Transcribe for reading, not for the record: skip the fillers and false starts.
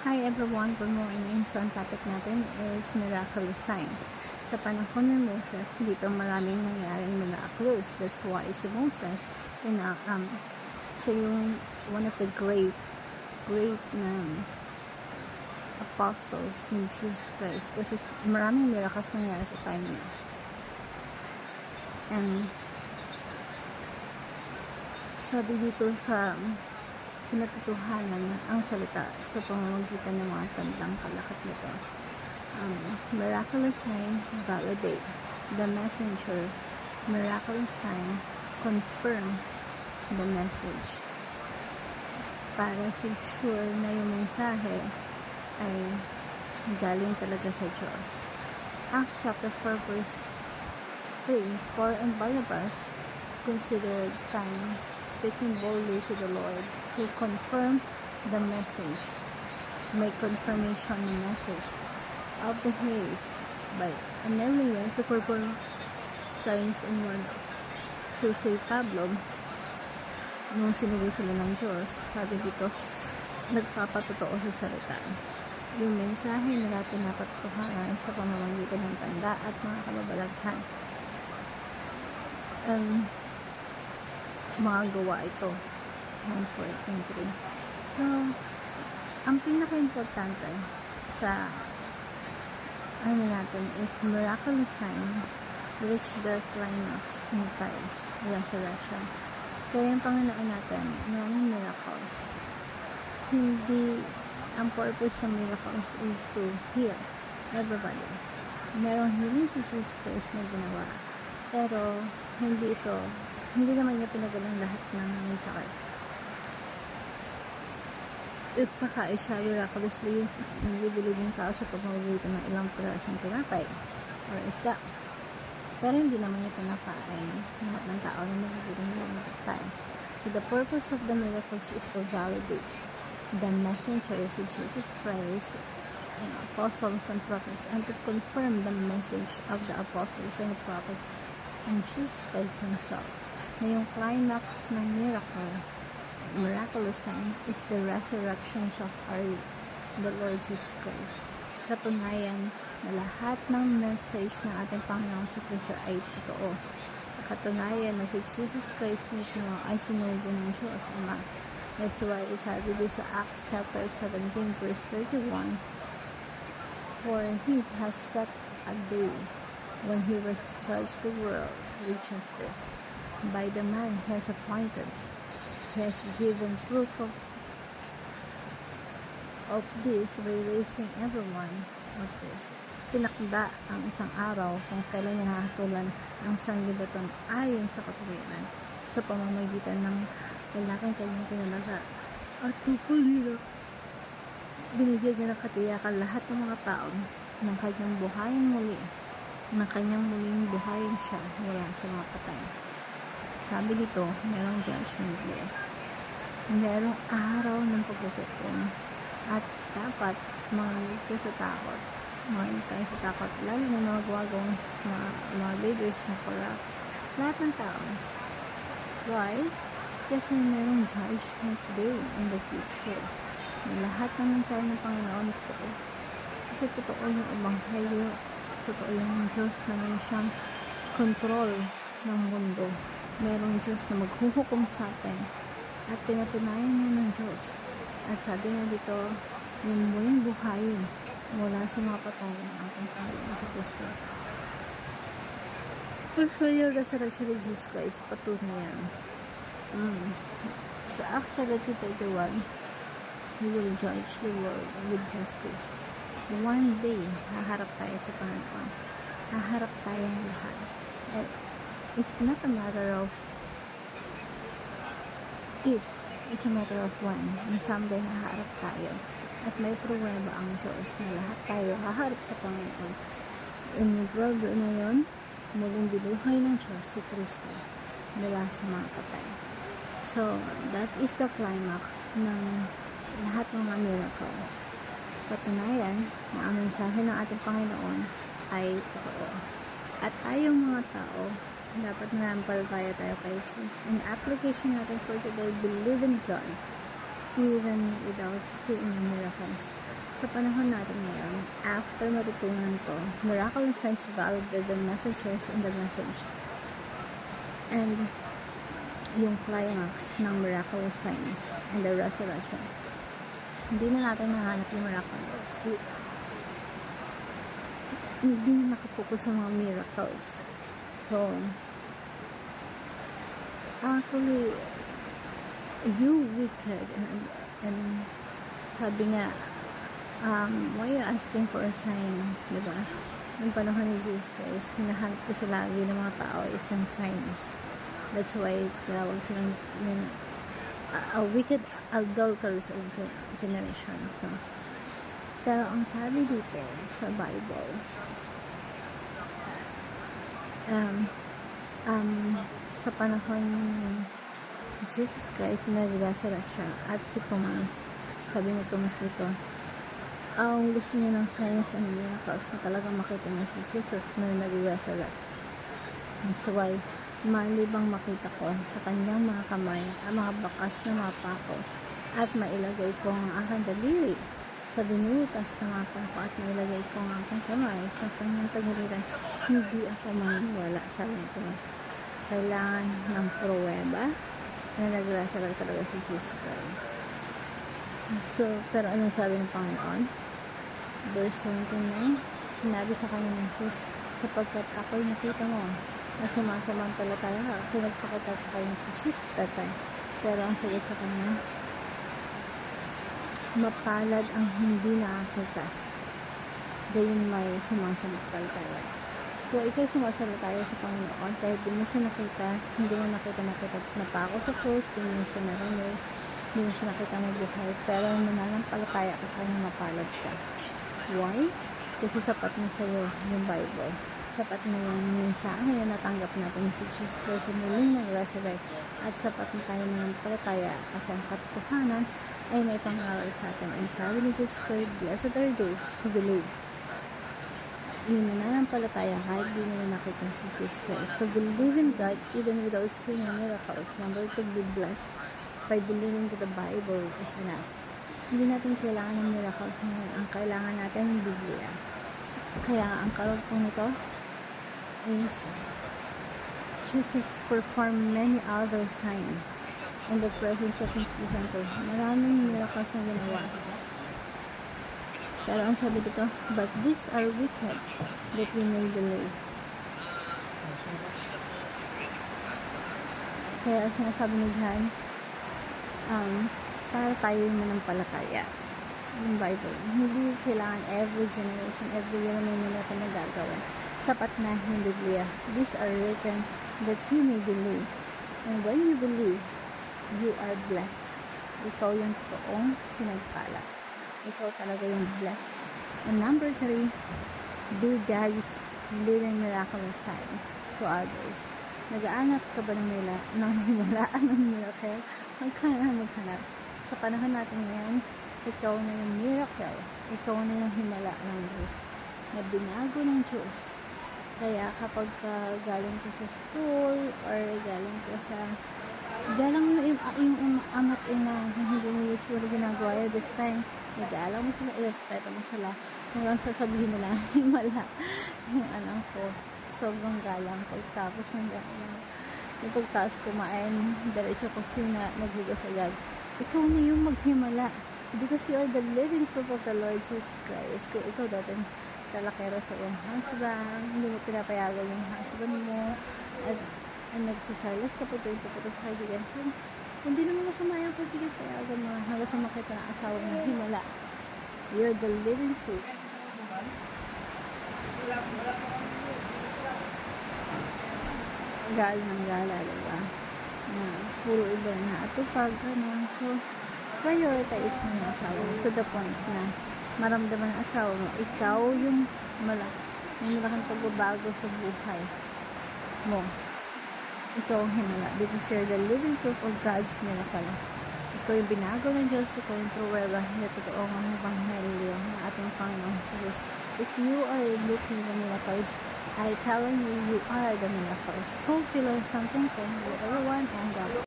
Hi everyone, good morning. So ang topic natin is miraculous sign. Sa panahon ni Moses, dito maraming nangyaring miraculous. That's why si Moses, siya yung one of the great na apostles ni Jesus Christ. Kasi maraming miracles nangyari sa time niya. And sabi dito sa pinatutuhanan ang salita sa pamamagitan ng mga tandang kalakat nito. Miraculous sign, validate. The messenger, miraculous sign, confirm the message. Para sure na yung mensahe ay galing talaga sa Diyos. Acts chapter 4 verse 3, Paul and Barnabas considered time speaking boldly to the Lord, who confirmed the message, may confirmation ng message of the haze by enabling to perform signs and wonders. So si Pablo, nung sinigay sila ng Diyos, sabi dito, nagpapatotoo sa salita. Yung mensahe nila pinapatutuhanan sa pamamagitan ng tanda at mga kababalaghan. Mga gawa ito 1:4-3. So ang pinaka-importante sa natin is miraculous signs reach their climax in Christ's resurrection. Kaya yung Panginoon natin, maraming miracles. Hindi ang purpose ng miracles is to heal everybody. Merong healing si Jesus Christ na ginawa, pero hindi naman niya pinagalang lahat ng may sakit. Ipakaisa miraculously yung bibilibing tao sa pamamagitan ng ilang pirasong tinapay or isda. Pero hindi naman niya pinakain lahat ng tao na nagbibigay ng tayo. So the purpose of the miracles is to validate the messengers of Jesus Christ and apostles and prophets, and to confirm the message of the apostles and prophets and Jesus Christ himself. Na yung climax ng miraculous sign is the resurrections of the Lord Jesus Christ. Katunayan na lahat ng message ng ating Panginoon sa Kristo ay totoo. Katunayan na si Jesus Christ mismo ay sinugo ng Diyos Ama. That's why sabi dito sa Acts chapter 17 verse 31, for He has set a day when He will judge the world with justice by the man He has appointed. He has given proof of this by raising everyone of this. Tinakda ang isang araw kung kailan niya hahatulan ang sanlibutan ayon sa katuwiran sa pamamagitan ng lalaking kanyang pinalaga at tungkol nila. Binigyan niya ng katiyakan lahat ng mga tao ng kanyang buhayin muli, na kanyang muling buhayin siya mula sa mga patay. Sabi dito, merong judgment day. Merong araw ng paghuhukom. At dapat mangalit ka sa takot. Mangalit tayo sa takot. Lalo na mga gawagawang mga leaders na corrupt. Lahat ng tao. Why? Kasi merong judgment day in the future. Na lahat ng mensahe ng Panginoon totoo. Kasi totoo yung ebanghelyo. Totoo yung Diyos na may siyang control ng mundo. Merong Diyos na maghuhukom sa atin at pinatunayan niya ng Diyos. At sabi nga dito, yung muling buhayin mula sa mga patay ng ating Panginoon sa Kristo. So yung resurrection of Jesus Christ, patunay yan. Sa Acts 17:31, He will judge the world with justice. One day, haharap tayo sa Panginoon. Haharap tayong lahat. At it's not a matter of if, it's a matter of when. Na someday haharap tayo. At may pruweba ang Diyos na lahat tayo haharap sa Panginoon. In the world na yun, muling binuhay ng Diyos si Kristo mula sa mga patay. So, that is the climax ng lahat ng mga miracles. Patunayan na ang mensahe ng ating Panginoon ay totoo. At tayong mga tao, dapat nanampalataya tayo kay Jesus. In application natin for today, believe in God even without seeing the miracles. Sa panahon natin ngayon, after matutunan to, miraculous signs validated the messengers in the message. And yung climax ng miraculous signs and the resurrection. Hindi na natin nahanap yung miracles. Hindi nakafocus sa mga miracles. So, actually, you wicked, and sabi nga, why are you asking for a signs, diba? Yung panahon ni Jesus Christ, hinahanap kasi lagi ng mga tao is yung signs. That's why tinawag silang yung a wicked, adulterous of generation. So, pero ang sabi dito sa Bible, sa panahon ni Jesus Christ, nag-resurrect siya at si Thomas, sabi ni Thomas dito, ang gusto niya ng signs and miracles na talagang makita niya si Jesus na nag-resurrect. That's why malibang makita ko sa kanyang mga kamay ang mga bakas na mga pako at mailagay ko ang aking daliri sa binutas ng aking ko at mailagay ko ang aking kamay sa kanyang tagiliran, hindi ako maniniwala, sabi ni Thomas. Kailangan ng pruweba na nag-resurrect talaga si Jesus Christ. So, pero anong sabi ng Panginoon? Verse 29, sinabi sa kanya ni Jesus, sapagkat ako'y nakita mo na sumasamantalataya ka, kasi nagpakita sa kanya si Jesus that time. Pero ang sagot sa kanya, mapalad ang hindi nakakita, gayon may sumasamantalataya. So, ikaw sumasalataya sa Panginoon, kahit di mo siya nakita, hindi mo nakita na pa ako sa cross, hindi mo siya narinig, hindi mo siya nakita magbuhay, pero nananampalataya ka sa kanya, mapalad ka. Why? Kasi sapat na sa'yo yung Bible. Sapat na yung mensahe na natanggap natin si Jesus Christ na muling nag-resurrect, at sapat na tayo nananampalataya kasi ang katotohanan ay may pangaral sa atin. Ang sabi ni Jesus Christ, blessed are those who believe. Yung nananampalataya kahit di nila nakita si Jesus Christ. So believe in God even without seeing miracles. Number 2, be blessed by believing that the Bible is enough. Hindi natin kailangan ng miracles ngayon. Ang kailangan natin ng Biblia. Kaya ang karugtong nito is Jesus performed many other signs in the presence of his disciples. Maraming miracles na ginawa. Pero ang sabi dito, but these are wicked that we may believe. Kaya sinasabi ni John, para tayo yung manampalataya. Yung Bible, hindi kailangan every generation, every year may minuto na gagawin. Sapat na yung Biblia. These are written that you may believe. And when you believe, you are blessed. Ikaw yung toong pinagpala. Ikaw talaga yung blessed. And number 3, be God's living miraculous sign to others. Nag-aanap ka ba ng himalaan ng miracle? Maghanap. Sa panahon natin ngayon, ikaw na yung miracle. Ikaw na yung himala ng Diyos. Na binago ng Diyos. Kaya kapag galing ka sa school or galing yung ama't ina hindi mo usually ginagawa yun this time, nag-aalam mo sila, i-respeto mo sila, hanggang sasabihin nila himala yung anak ko, sobrang galang. Pagtapos ng galang, yung pagtaas kumain, diretso kusina, maghugas agad, ikaw na yung maghimala because you are the living proof of the Lord Jesus Christ. Kung ikaw dating talakero sa iyong husband, hindi mo pinapayagan yung husband mo, at nagsisalas kapag yung pupunta sa kaibigan, so hindi naman masama yung kaibigan, payagan mo hanggang sa makita ng asawa ng himala. You're the living proof. Gala ng gala, diba? Puro iba na atupag, so prioritize mo yung asawa to the point na maramdaman ng asawa mo, ikaw yung may malaking pagbabago sa buhay mo. Ikaw ang himala because you're the living proof of God's miracle. Ikaw yung binago ng Diyos, ikaw yung pruweba na totoo ang ebanghelyo ng ating Panginoon Jesus. If you are looking for miracles, I telling you, you are the miracles. Hope you learned something from everyone, and God